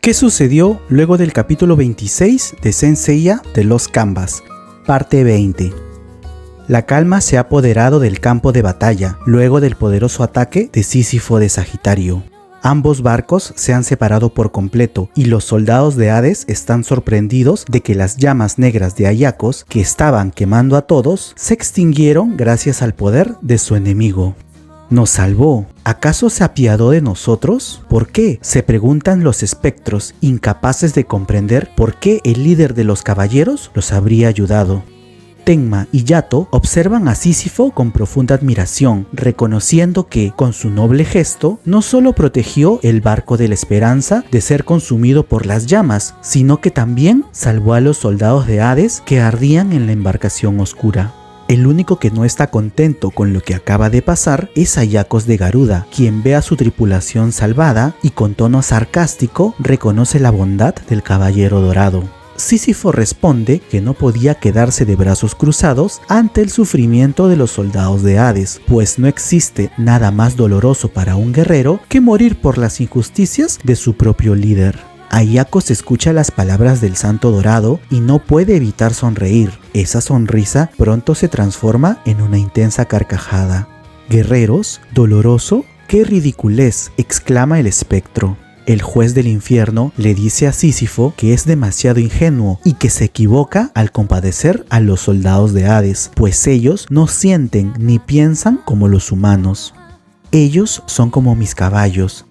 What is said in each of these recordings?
¿Qué sucedió luego del capítulo 26 de Saint Seiya The Lost Canvas? Parte 20. La calma se ha apoderado del campo de batalla luego del poderoso ataque de Sísifo de Sagitario. Ambos barcos se han separado por completo y los soldados de Hades están sorprendidos de que las llamas negras de Ayakos, que estaban quemando a todos, se extinguieron gracias al poder de su enemigo. ¿Nos salvó? ¿Acaso se apiadó de nosotros? ¿Por qué? Se preguntan los espectros, incapaces de comprender por qué el líder de los caballeros los habría ayudado. Tenma y Yato observan a Sísifo con profunda admiración, reconociendo que, con su noble gesto, no solo protegió el barco de la Esperanza de ser consumido por las llamas, sino que también salvó a los soldados de Hades que ardían en la embarcación oscura. El único que no está contento con lo que acaba de pasar es Ayakos de Garuda, quien ve a su tripulación salvada y con tono sarcástico reconoce la bondad del Caballero Dorado. Sísifo responde que no podía quedarse de brazos cruzados ante el sufrimiento de los soldados de Hades, pues no existe nada más doloroso para un guerrero que morir por las injusticias de su propio líder. Ayakos escucha las palabras del Santo Dorado y no puede evitar sonreír. Esa sonrisa pronto se transforma en una intensa carcajada. «Guerreros, doloroso, qué ridiculez», exclama el espectro. El juez del infierno le dice a Sísifo que es demasiado ingenuo y que se equivoca al compadecer a los soldados de Hades, pues ellos no sienten ni piensan como los humanos. Ellos son como mis caballos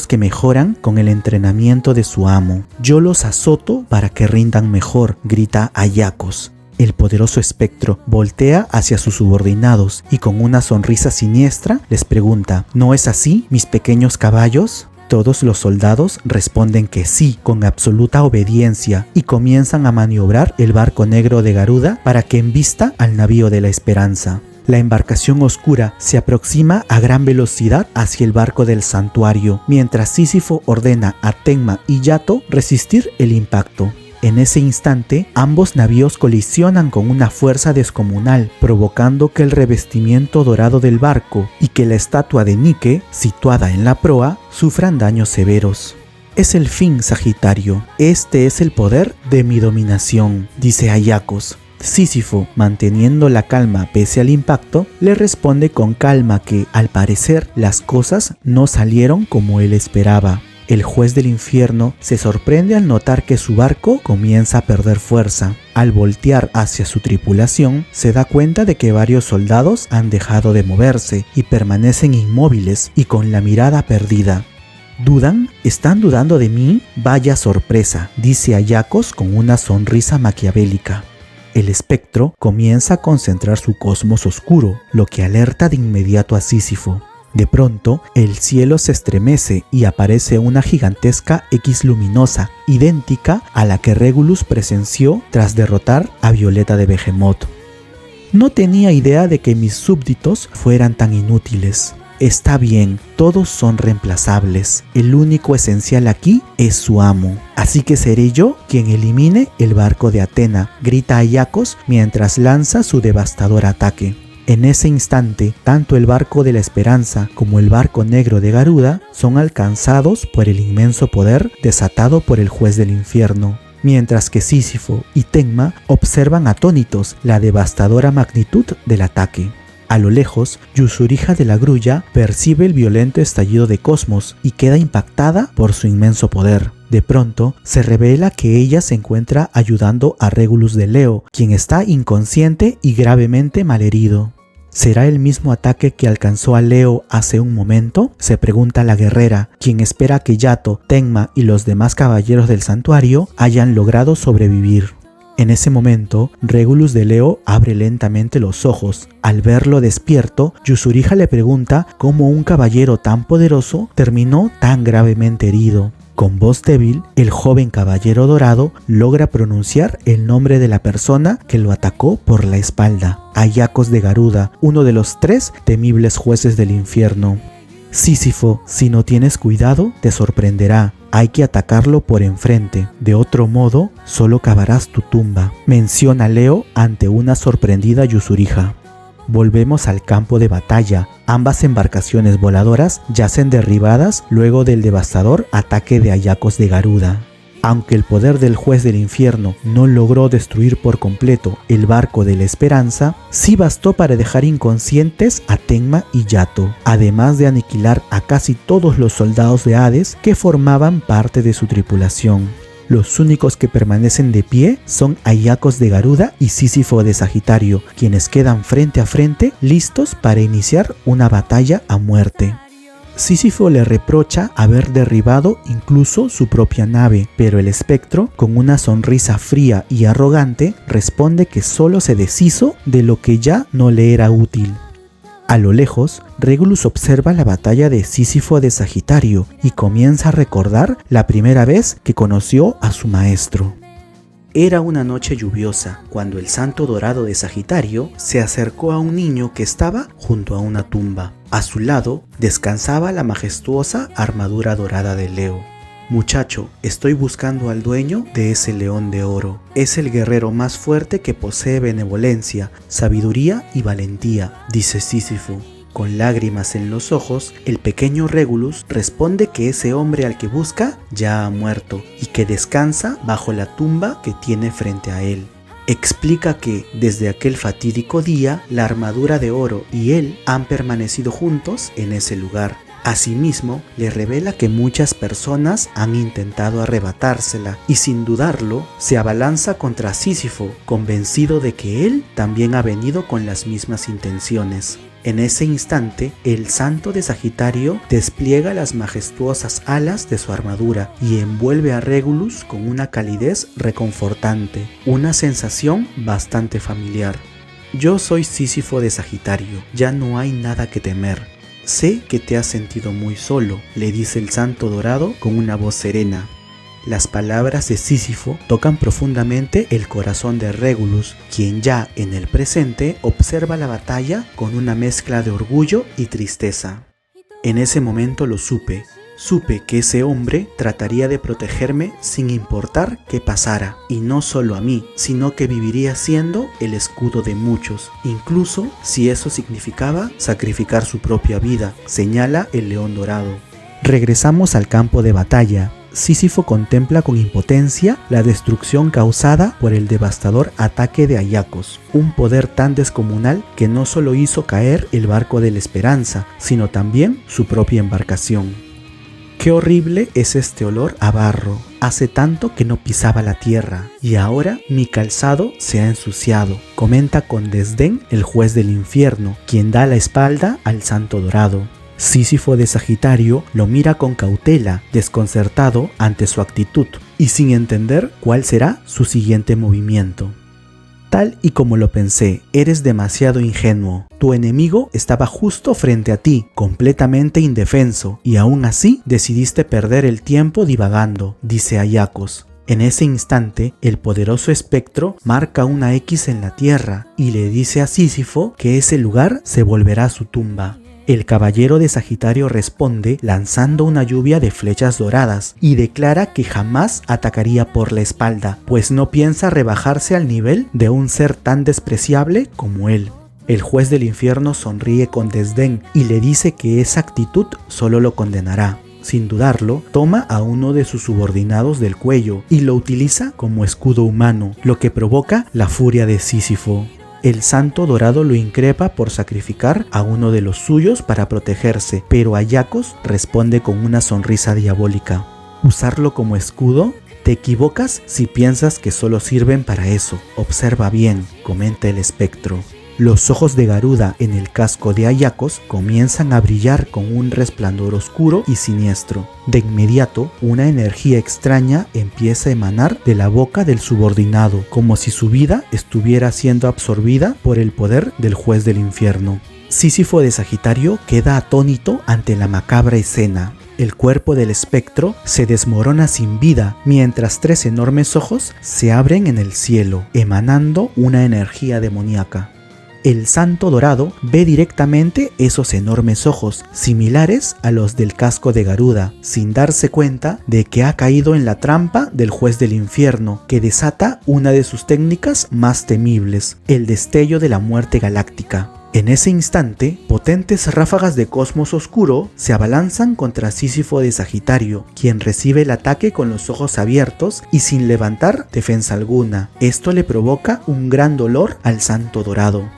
que mejoran con el entrenamiento de su amo. Yo los azoto para que rindan mejor, grita Ayakos. El poderoso espectro voltea hacia sus subordinados y con una sonrisa siniestra les pregunta: ¿No es así, mis pequeños caballos? Todos los soldados responden que sí, con absoluta obediencia, y comienzan a maniobrar el barco negro de Garuda para que embista al navío de la Esperanza. La embarcación oscura se aproxima a gran velocidad hacia el barco del santuario, mientras Sísifo ordena a Tenma y Yato resistir el impacto. En ese instante, ambos navíos colisionan con una fuerza descomunal, provocando que el revestimiento dorado del barco y que la estatua de Nike, situada en la proa, sufran daños severos. «Es el fin, Sagitario. Este es el poder de mi dominación», dice Ayakos. Sísifo, manteniendo la calma pese al impacto, le responde con calma que, al parecer, las cosas no salieron como él esperaba. El juez del infierno se sorprende al notar que su barco comienza a perder fuerza. Al voltear hacia su tripulación, se da cuenta de que varios soldados han dejado de moverse y permanecen inmóviles y con la mirada perdida. ¿Dudan? ¿Están dudando de mí? Vaya sorpresa, dice Ayakos con una sonrisa maquiavélica. El espectro comienza a concentrar su cosmos oscuro, lo que alerta de inmediato a Sísifo. De pronto, el cielo se estremece y aparece una gigantesca X luminosa, idéntica a la que Regulus presenció tras derrotar a Violeta de Behemoth. No tenía idea de que mis súbditos fueran tan inútiles. Está bien, todos son reemplazables. El único esencial aquí es su amo. Así que seré yo quien elimine el barco de Atena, grita Ayakos mientras lanza su devastador ataque. En ese instante, tanto el barco de la Esperanza como el barco negro de Garuda son alcanzados por el inmenso poder desatado por el juez del infierno, mientras que Sísifo y Tenma observan atónitos la devastadora magnitud del ataque. A lo lejos, Yusuriha de la Grulla percibe el violento estallido de Cosmos y queda impactada por su inmenso poder. De pronto, se revela que ella se encuentra ayudando a Regulus de Leo, quien está inconsciente y gravemente malherido. ¿Será el mismo ataque que alcanzó a Leo hace un momento?, se pregunta la guerrera, quien espera que Yato, Tenma y los demás caballeros del santuario hayan logrado sobrevivir. En ese momento, Regulus de Leo abre lentamente los ojos. Al verlo despierto, Yusuriha le pregunta cómo un caballero tan poderoso terminó tan gravemente herido. Con voz débil, el joven caballero dorado logra pronunciar el nombre de la persona que lo atacó por la espalda: Ayakos de Garuda, uno de los 3 temibles jueces del infierno. Sísifo, si no tienes cuidado, te sorprenderá. Hay que atacarlo por enfrente, de otro modo, solo cavarás tu tumba, menciona Leo ante una sorprendida Yusuriha. Volvemos al campo de batalla. Ambas embarcaciones voladoras yacen derribadas luego del devastador ataque de Ayacos de Garuda. Aunque el poder del juez del infierno no logró destruir por completo el barco de la Esperanza, sí bastó para dejar inconscientes a Tenma y Yato, además de aniquilar a casi todos los soldados de Hades que formaban parte de su tripulación. Los únicos que permanecen de pie son Ayacos de Garuda y Sísifo de Sagitario, quienes quedan frente a frente listos para iniciar una batalla a muerte. Sísifo le reprocha haber derribado incluso su propia nave, pero el espectro, con una sonrisa fría y arrogante, responde que solo se deshizo de lo que ya no le era útil. A lo lejos, Regulus observa la batalla de Sísifo de Sagitario y comienza a recordar la primera vez que conoció a su maestro. Era una noche lluviosa cuando el santo dorado de Sagitario se acercó a un niño que estaba junto a una tumba. A su lado descansaba la majestuosa armadura dorada de Leo. «Muchacho, estoy buscando al dueño de ese león de oro. Es el guerrero más fuerte que posee benevolencia, sabiduría y valentía», dice Sísifo. Con lágrimas en los ojos, el pequeño Regulus responde que ese hombre al que busca ya ha muerto y que descansa bajo la tumba que tiene frente a él. Explica que, desde aquel fatídico día, la armadura de oro y él han permanecido juntos en ese lugar. Asimismo, le revela que muchas personas han intentado arrebatársela y sin dudarlo, se abalanza contra Sísifo, convencido de que él también ha venido con las mismas intenciones. En ese instante, el santo de Sagitario despliega las majestuosas alas de su armadura y envuelve a Regulus con una calidez reconfortante, una sensación bastante familiar. «Yo soy Sísifo de Sagitario, ya no hay nada que temer. Sé que te has sentido muy solo», le dice el santo dorado con una voz serena. Las palabras de Sísifo tocan profundamente el corazón de Regulus, quien ya en el presente observa la batalla con una mezcla de orgullo y tristeza. «En ese momento lo supe que ese hombre trataría de protegerme sin importar qué pasara, y no solo a mí, sino que viviría siendo el escudo de muchos, incluso si eso significaba sacrificar su propia vida», señala el león dorado. Regresamos al campo de batalla. Sísifo contempla con impotencia la destrucción causada por el devastador ataque de Ayacos, un poder tan descomunal que no solo hizo caer el barco de la Esperanza, sino también su propia embarcación. «Qué horrible es este olor a barro. Hace tanto que no pisaba la tierra, y ahora mi calzado se ha ensuciado», comenta con desdén el juez del infierno, quien da la espalda al santo dorado. Sísifo de Sagitario lo mira con cautela, desconcertado ante su actitud y sin entender cuál será su siguiente movimiento. «Tal y como lo pensé, eres demasiado ingenuo. Tu enemigo estaba justo frente a ti, completamente indefenso, y aún así decidiste perder el tiempo divagando», dice Ayacos. En ese instante, el poderoso espectro marca una X en la tierra y le dice a Sísifo que ese lugar se volverá su tumba. El caballero de Sagitario responde lanzando una lluvia de flechas doradas y declara que jamás atacaría por la espalda, pues no piensa rebajarse al nivel de un ser tan despreciable como él. El juez del infierno sonríe con desdén y le dice que esa actitud solo lo condenará. Sin dudarlo, toma a uno de sus subordinados del cuello y lo utiliza como escudo humano, lo que provoca la furia de Sísifo. El santo dorado lo increpa por sacrificar a uno de los suyos para protegerse, pero Ayacos responde con una sonrisa diabólica. ¿Usarlo como escudo? Te equivocas si piensas que solo sirven para eso. Observa bien, comenta el espectro. Los ojos de Garuda en el casco de Ayacos comienzan a brillar con un resplandor oscuro y siniestro. De inmediato, una energía extraña empieza a emanar de la boca del subordinado, como si su vida estuviera siendo absorbida por el poder del juez del infierno. Sísifo de Sagitario queda atónito ante la macabra escena. El cuerpo del espectro se desmorona sin vida, mientras 3 enormes ojos se abren en el cielo, emanando una energía demoníaca. El santo dorado ve directamente esos enormes ojos, similares a los del casco de Garuda, sin darse cuenta de que ha caído en la trampa del juez del infierno, que desata una de sus técnicas más temibles, el destello de la muerte galáctica. En ese instante, potentes ráfagas de cosmos oscuro se abalanzan contra Sísifo de Sagitario, quien recibe el ataque con los ojos abiertos y sin levantar defensa alguna. Esto le provoca un gran dolor al Santo Dorado.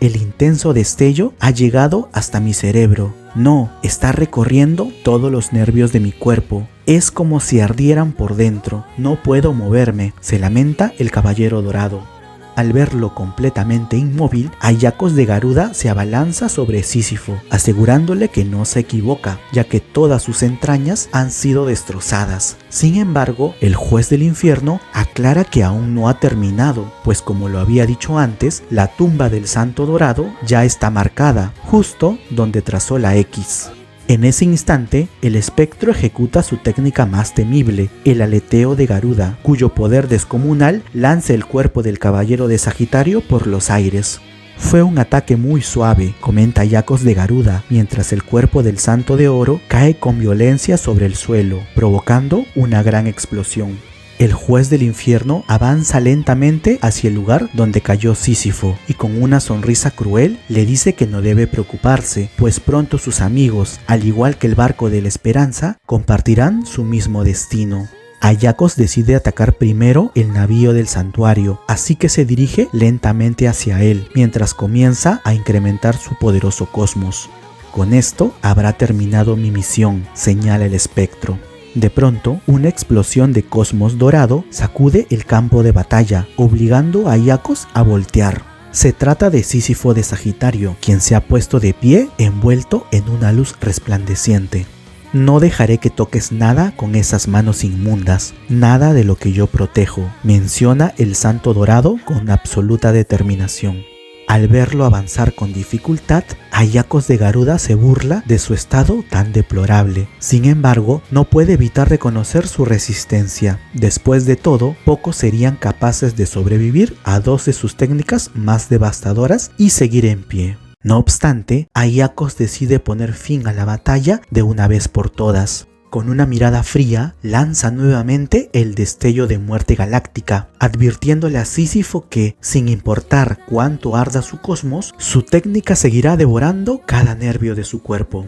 El intenso destello ha llegado hasta mi cerebro. No, está recorriendo todos los nervios de mi cuerpo. Es como si ardieran por dentro. No puedo moverme, se lamenta el Caballero Dorado. Al verlo completamente inmóvil, Ayacos de Garuda se abalanza sobre Sísifo, asegurándole que no se equivoca, ya que todas sus entrañas han sido destrozadas. Sin embargo, el juez del infierno aclara que aún no ha terminado, pues como lo había dicho antes, la tumba del Santo Dorado ya está marcada, justo donde trazó la X. En ese instante, el espectro ejecuta su técnica más temible, el aleteo de Garuda, cuyo poder descomunal lanza el cuerpo del Caballero de Sagitario por los aires. Fue un ataque muy suave, comenta Ayacos de Garuda, mientras el cuerpo del Santo de Oro cae con violencia sobre el suelo, provocando una gran explosión. El juez del infierno avanza lentamente hacia el lugar donde cayó Sísifo y con una sonrisa cruel le dice que no debe preocuparse, pues pronto sus amigos, al igual que el barco de la esperanza, compartirán su mismo destino. Ayacos decide atacar primero el navío del santuario, así que se dirige lentamente hacia él, mientras comienza a incrementar su poderoso cosmos. Con esto habrá terminado mi misión, señala el espectro. De pronto, una explosión de cosmos dorado sacude el campo de batalla, obligando a Ayacos a voltear. Se trata de Sísifo de Sagitario, quien se ha puesto de pie envuelto en una luz resplandeciente. No dejaré que toques nada con esas manos inmundas, nada de lo que yo protejo, menciona el Santo Dorado con absoluta determinación. Al verlo avanzar con dificultad, Ayacos de Garuda se burla de su estado tan deplorable. Sin embargo, no puede evitar reconocer su resistencia. Después de todo, pocos serían capaces de sobrevivir a dos de sus técnicas más devastadoras y seguir en pie. No obstante, Ayacos decide poner fin a la batalla de una vez por todas. Con una mirada fría, lanza nuevamente el destello de muerte galáctica, advirtiéndole a Sísifo que, sin importar cuánto arda su cosmos, su técnica seguirá devorando cada nervio de su cuerpo.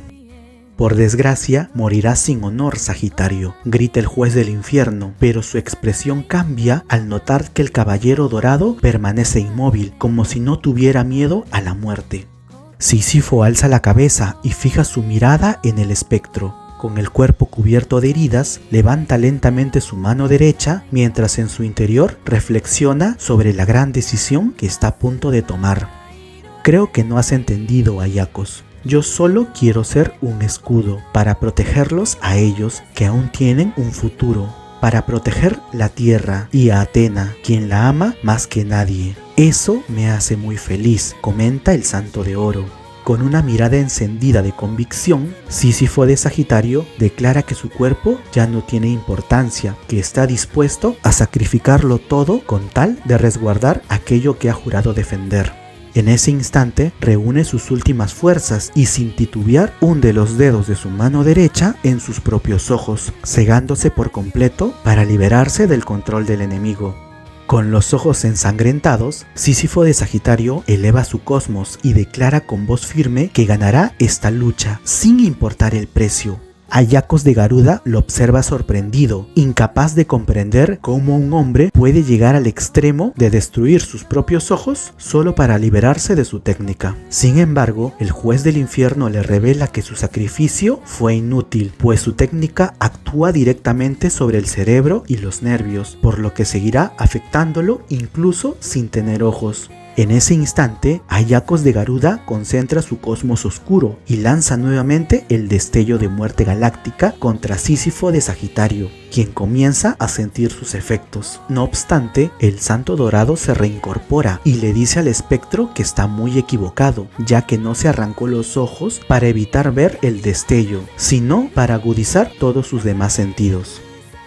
Por desgracia, morirá sin honor, Sagitario, grita el juez del infierno, pero su expresión cambia al notar que el Caballero Dorado permanece inmóvil, como si no tuviera miedo a la muerte. Sísifo alza la cabeza y fija su mirada en el espectro. Con el cuerpo cubierto de heridas, levanta lentamente su mano derecha mientras en su interior reflexiona sobre la gran decisión que está a punto de tomar. Creo que no has entendido, Ayacos. Yo solo quiero ser un escudo para protegerlos a ellos que aún tienen un futuro, para proteger la tierra y a Atena, quien la ama más que nadie. Eso me hace muy feliz, comenta el Santo de Oro. Con una mirada encendida de convicción, Sísifo de Sagitario declara que su cuerpo ya no tiene importancia, que está dispuesto a sacrificarlo todo con tal de resguardar aquello que ha jurado defender. En ese instante, reúne sus últimas fuerzas y sin titubear hunde los dedos de su mano derecha en sus propios ojos, cegándose por completo para liberarse del control del enemigo. Con los ojos ensangrentados, Sísifo de Sagitario eleva su cosmos y declara con voz firme que ganará esta lucha, sin importar el precio. Ayacos de Garuda lo observa sorprendido, incapaz de comprender cómo un hombre puede llegar al extremo de destruir sus propios ojos solo para liberarse de su técnica. Sin embargo, el juez del infierno le revela que su sacrificio fue inútil, pues su técnica actúa directamente sobre el cerebro y los nervios, por lo que seguirá afectándolo incluso sin tener ojos. En ese instante, Ayacos de Garuda concentra su cosmos oscuro y lanza nuevamente el destello de muerte galáctica contra Sísifo de Sagitario, quien comienza a sentir sus efectos. No obstante, el Santo Dorado se reincorpora y le dice al espectro que está muy equivocado, ya que no se arrancó los ojos para evitar ver el destello, sino para agudizar todos sus demás sentidos.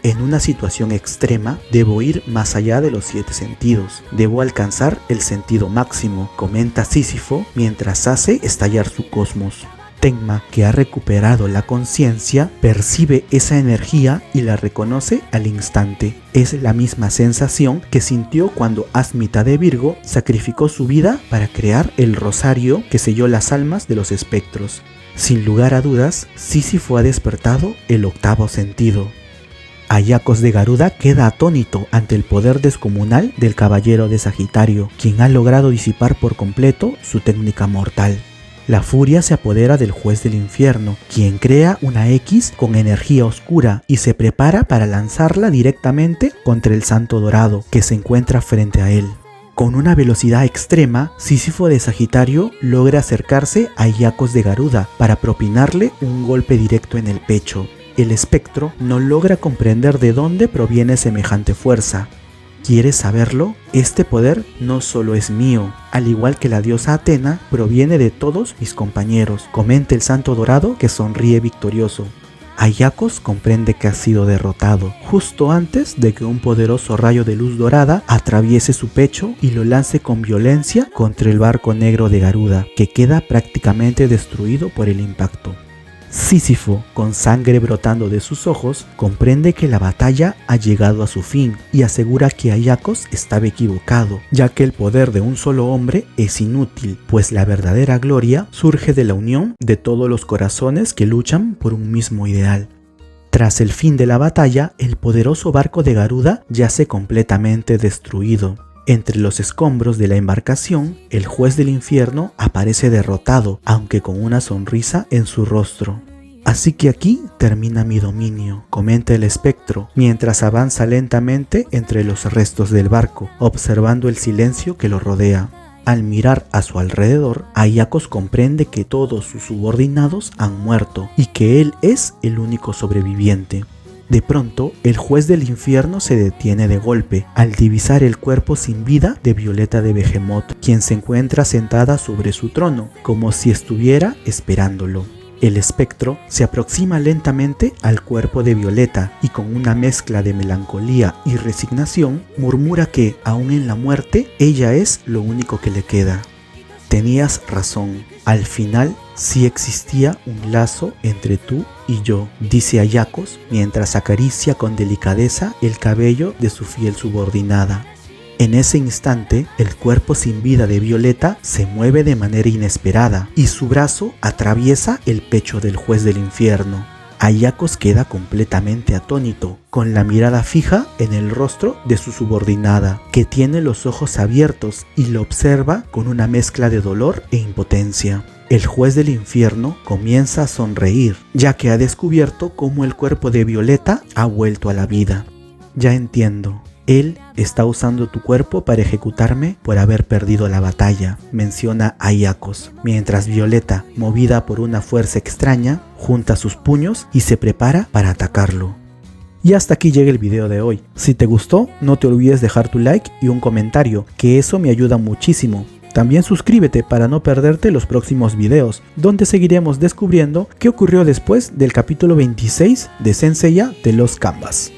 En una situación extrema, debo ir más allá de los 7 sentidos. Debo alcanzar el sentido máximo, comenta Sísifo mientras hace estallar su cosmos. Tenma, que ha recuperado la conciencia, percibe esa energía y la reconoce al instante. Es la misma sensación que sintió cuando Asmita de Virgo sacrificó su vida para crear el rosario que selló las almas de los espectros. Sin lugar a dudas, Sísifo ha despertado el octavo sentido. Aiakos de Garuda queda atónito ante el poder descomunal del caballero de Sagitario, quien ha logrado disipar por completo su técnica mortal. La furia se apodera del juez del infierno, quien crea una X con energía oscura y se prepara para lanzarla directamente contra el santo dorado que se encuentra frente a él. Con una velocidad extrema, Sísifo de Sagitario logra acercarse a Aiakos de Garuda para propinarle un golpe directo en el pecho. El espectro no logra comprender de dónde proviene semejante fuerza. ¿Quieres saberlo? Este poder no solo es mío, al igual que la diosa Atena, proviene de todos mis compañeros, comenta el santo dorado que sonríe victorioso. Aiakos comprende que ha sido derrotado, justo antes de que un poderoso rayo de luz dorada atraviese su pecho y lo lance con violencia contra el barco negro de Garuda, que queda prácticamente destruido por el impacto. Sísifo, con sangre brotando de sus ojos, comprende que la batalla ha llegado a su fin y asegura que Aiakos estaba equivocado, ya que el poder de un solo hombre es inútil, pues la verdadera gloria surge de la unión de todos los corazones que luchan por un mismo ideal. Tras el fin de la batalla, el poderoso barco de Garuda yace completamente destruido. Entre los escombros de la embarcación, el juez del infierno aparece derrotado, aunque con una sonrisa en su rostro. Así que aquí termina mi dominio, comenta el espectro, mientras avanza lentamente entre los restos del barco, observando el silencio que lo rodea. Al mirar a su alrededor, Aiakos comprende que todos sus subordinados han muerto y que él es el único sobreviviente. De pronto, el juez del infierno se detiene de golpe al divisar el cuerpo sin vida de Violeta de Behemoth, quien se encuentra sentada sobre su trono, como si estuviera esperándolo. El espectro se aproxima lentamente al cuerpo de Violeta y con una mezcla de melancolía y resignación murmura que, aún en la muerte, ella es lo único que le queda. Tenías razón, al final sí existía un lazo entre tú y yo, dice Aiakos mientras acaricia con delicadeza el cabello de su fiel subordinada. En ese instante, el cuerpo sin vida de Violeta se mueve de manera inesperada y su brazo atraviesa el pecho del juez del infierno. Aiakos queda completamente atónito, con la mirada fija en el rostro de su subordinada, que tiene los ojos abiertos y lo observa con una mezcla de dolor e impotencia. El juez del infierno comienza a sonreír, ya que ha descubierto cómo el cuerpo de Violeta ha vuelto a la vida. Ya entiendo. Él está usando tu cuerpo para ejecutarme por haber perdido la batalla, menciona Aiakos, mientras Violeta, movida por una fuerza extraña, junta sus puños y se prepara para atacarlo. Y hasta aquí llega el video de hoy. Si te gustó, no te olvides dejar tu like y un comentario, que eso me ayuda muchísimo. También suscríbete para no perderte los próximos videos, donde seguiremos descubriendo qué ocurrió después del capítulo 26 de Saint Seiya de Lost Canvas.